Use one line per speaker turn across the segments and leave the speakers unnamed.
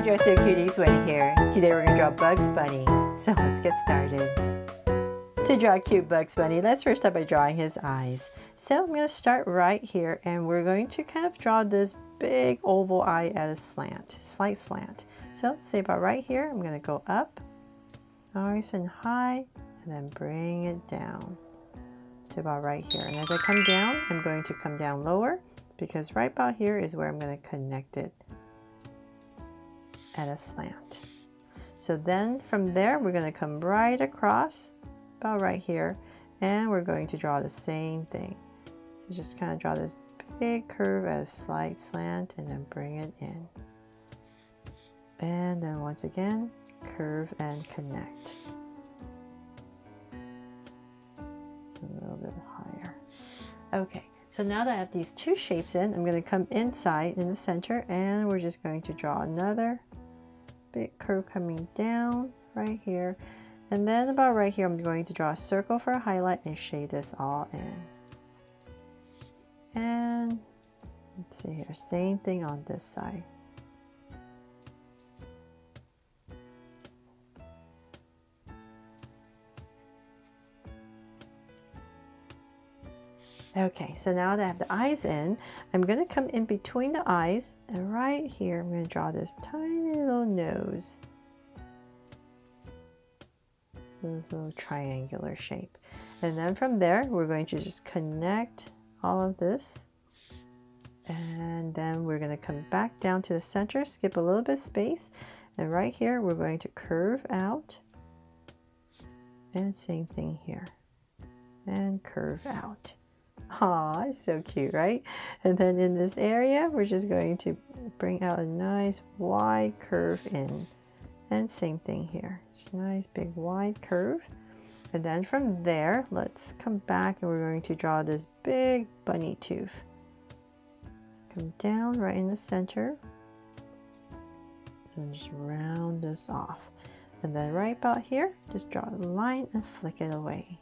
Dressed Cuties, Wendy here. Today we're going to draw Bugs Bunny. So let's get started. To draw a cute Bugs Bunny, let's first start by drawing his eyes. So I'm going to start right here and we're going to kind of draw this big oval eye at a slant, slight slant. So say about right here, I'm going to go up, nice and high, and then bring it down to about right here. And as I come down, I'm going to come down lower because right about here is where I'm going to connect it at a slant. So then from there, we're going to come right across about right here, and we're going to draw the same thing. So just kind of draw this big curve at a slight slant and then bring it in. And then once again, curve and connect. So a little bit higher. Okay, so now that I have these two shapes in, I'm going to come inside in the center and we're just going to draw another big curve coming down right here. And then about right here, I'm going to draw a circle for a highlight and shade this all in. And let's see here, same thing on this side. Okay, so now that I have the eyes in, I'm going to come in between the eyes, and right here I'm going to draw this tiny little nose. So this little triangular shape. And then from there, we're going to just connect all of this. And then we're going to come back down to the center, skip a little bit of space. And right here, we're going to curve out. And same thing here. And curve out. Aw, it's so cute, right? And then in this area, we're just going to bring out a nice wide curve in. And same thing here, just a nice big wide curve. And then from there, let's come back and we're going to draw this big bunny tooth. Come down right in the center. And just round this off. And then right about here, just draw a line and flick it away.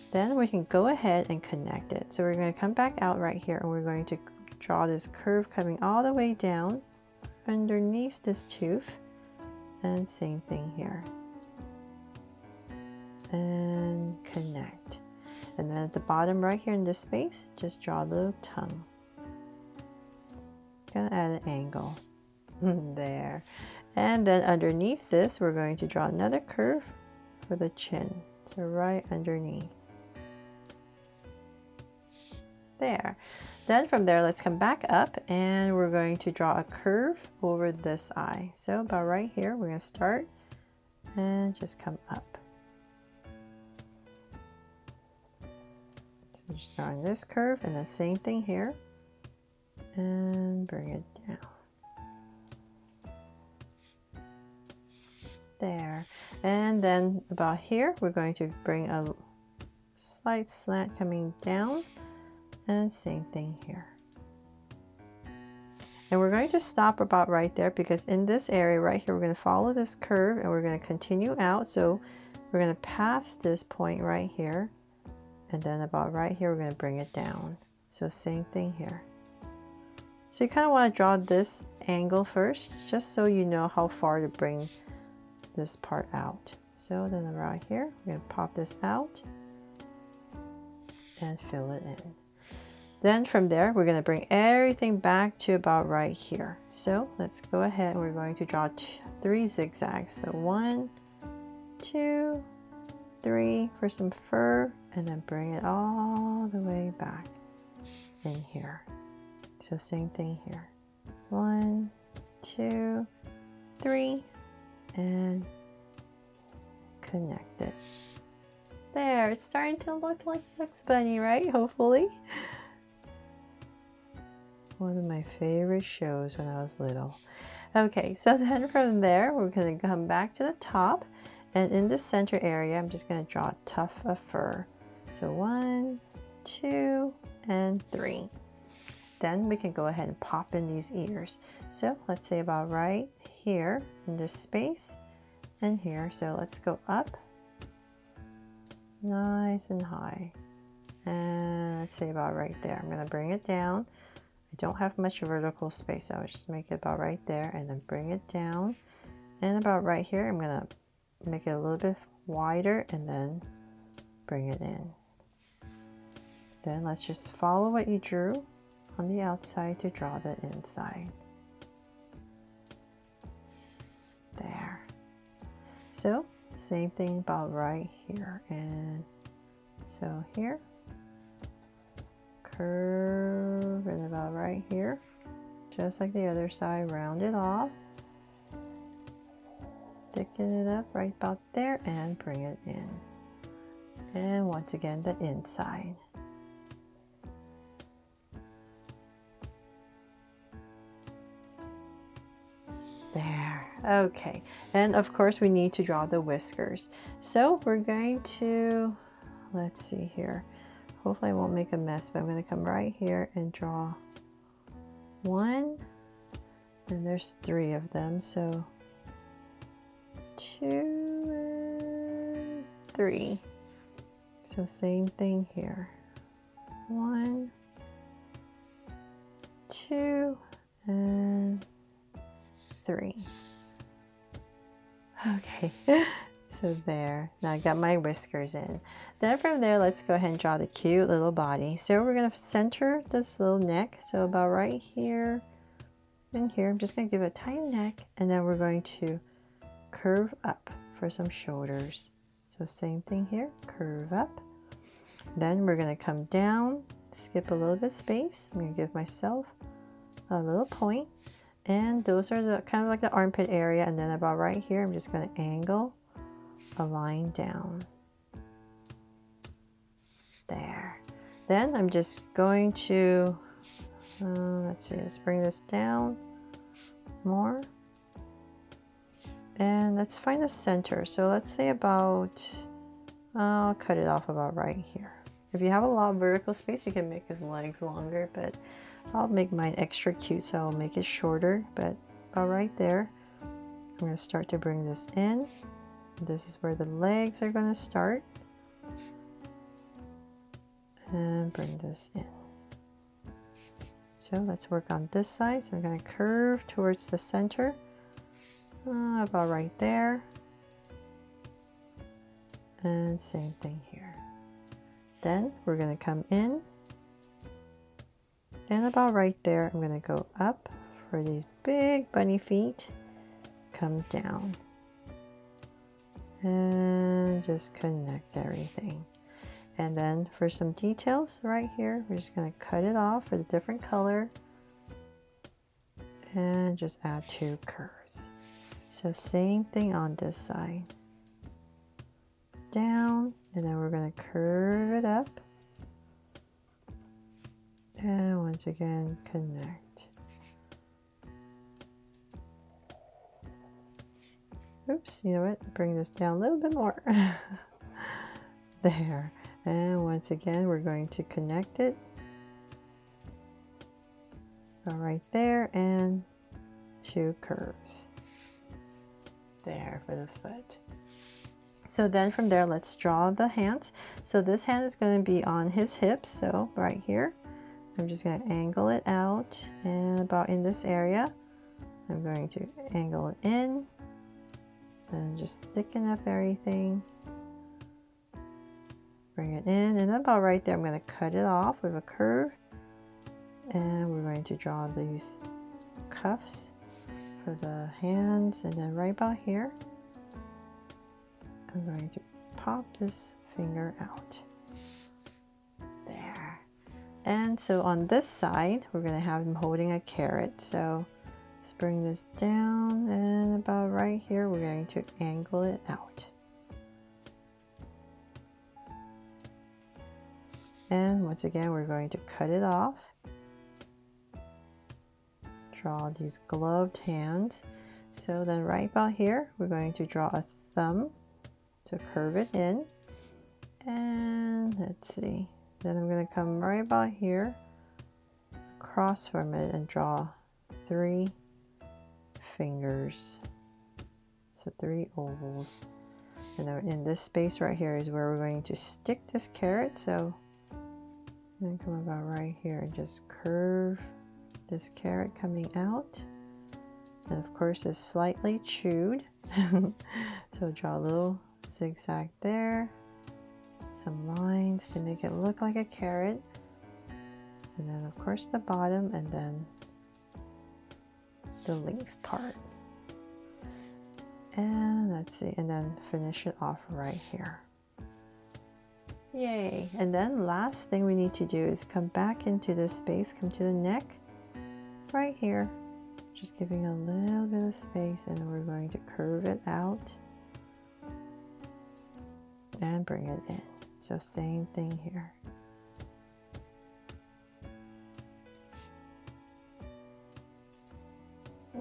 Then we can go ahead and connect it. So we're going to come back out right here and we're going to draw this curve coming all the way down underneath this tooth. And same thing here. And connect. And then at the bottom right here in this space, just draw a little tongue. Gonna add an angle. There. And then underneath this, we're going to draw another curve for the chin. So right underneath. There. Then from there, let's come back up and we're going to draw a curve over this eye. So about right here, we're going to start and just come up. So just drawing this curve and the same thing here and bring it down. There. And then about here, we're going to bring a slight slant coming down. And same thing here. And we're going to stop about right there because in this area right here, we're going to follow this curve and we're going to continue out. So we're going to pass this point right here. And then about right here, we're going to bring it down. So same thing here. So you kind of want to draw this angle first, just so you know how far to bring this part out. So then right here, we're going to pop this out and fill it in. Then from there, we're going to bring everything back to about right here. So let's go ahead and we're going to draw 3 zigzags. So 1, 2, 3 for some fur, and then bring it all the way back in here. So same thing here. 1, 2, 3, and connect it. There, it's starting to look like Bugs Bunny, right? Hopefully. One of my favorite shows when I was little. Okay, so then from there, we're going to come back to the top. And in the center area, I'm just going to draw a tuft of fur. So 1, 2, and 3. Then we can go ahead and pop in these ears. So let's say about right here in this space and here. So let's go up nice and high. And let's say about right there. I'm going to bring it down. I don't have much vertical space, so I'll just make it about right there and then bring it down. And about right here, I'm gonna make it a little bit wider and then bring it in. Then let's just follow what you drew on the outside to draw the inside. There. So same thing about right here. And so here, curve, and about right here, just like the other side, round it off, thicken it up right about there and bring it in. And once again, the inside. There. Okay, and of course we need to draw the whiskers. So we're going to, let's see here, hopefully I won't make a mess, but I'm going to come right here and draw one, and there's 3 of them, so 2 and 3. So same thing here, 1, 2, and 3. Okay, so there. Now I got my whiskers in. Then from there, let's go ahead and draw the cute little body. So we're going to center this little neck. So about right here and here, I'm just going to give it a tiny neck, and then we're going to curve up for some shoulders. So same thing here, curve up. Then we're going to come down, skip a little bit space. I'm going to give myself a little point. And those are the kind of like the armpit area, and then about right here, I'm just going to angle a line down. There. Then I'm just going to, let's see, let's bring this down more. And let's find the center. So let's say about, I'll cut it off about right here. If you have a lot of vertical space, you can make his legs longer, but I'll make mine extra cute, so I'll make it shorter, but about right there. I'm going to start to bring this in. This is where the legs are going to start. And bring this in. So let's work on this side. So I'm going to curve towards the center, about right there. And same thing here. Then we're going to come in. And about right there, I'm going to go up for these big bunny feet, come down, and just connect everything. And then for some details right here, we're just going to cut it off for the different color and just add 2 curves. So same thing on this side. Down, and then we're going to curve it up. And once again, connect. Oops, you know what? Bring this down a little bit more. There. And once again, we're going to connect it. Right there, and 2 curves. There for the foot. So then from there, let's draw the hands. So this hand is going to be on his hips, so right here. I'm just going to angle it out, and about in this area, I'm going to angle it in and just thicken up everything. Bring it in, and about right there, I'm going to cut it off with a curve, and we're going to draw these cuffs for the hands, and then right about here, I'm going to pop this finger out. There. And so on this side, we're going to have him holding a carrot. So let's bring this down, and about right here, we're going to angle it out. And once again, we're going to cut it off. Draw these gloved hands. So then right about here, we're going to draw a thumb to curve it in. And let's see. Then I'm going to come right about here, across from it, and draw 3 fingers. So 3 ovals. And then in this space right here is where we're going to stick this carrot. So I'm going to come about right here and just curve this carrot coming out. And of course it's slightly chewed. So draw a little zigzag there. Some lines to make it look like a carrot. And then of course the bottom, and then the leaf part. And let's see, and then finish it off right here. Yay! And then last thing we need to do is come back into this space, come to the neck right here. Just giving a little bit of space, and then we're going to curve it out and bring it in. So same thing here.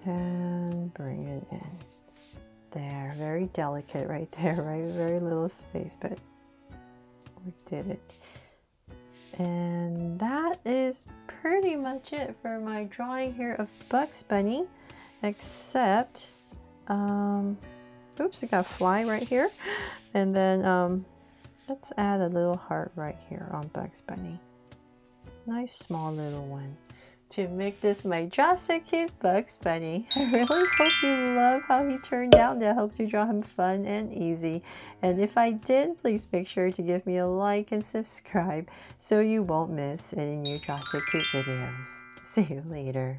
And bring it in. There, very delicate right there, right? Very little space, but we did it. And that is pretty much it for my drawing here of Bugs Bunny, except, oops, I got a fly right here. And then let's add a little heart right here on Bugs Bunny. Nice small little one. To make this my Draw So Cute Bugs Bunny. I really hope you love how he turned out. I hope to draw him fun and easy. And if I did, please make sure to give me a like and subscribe so you won't miss any new Draw So Cute videos. See you later.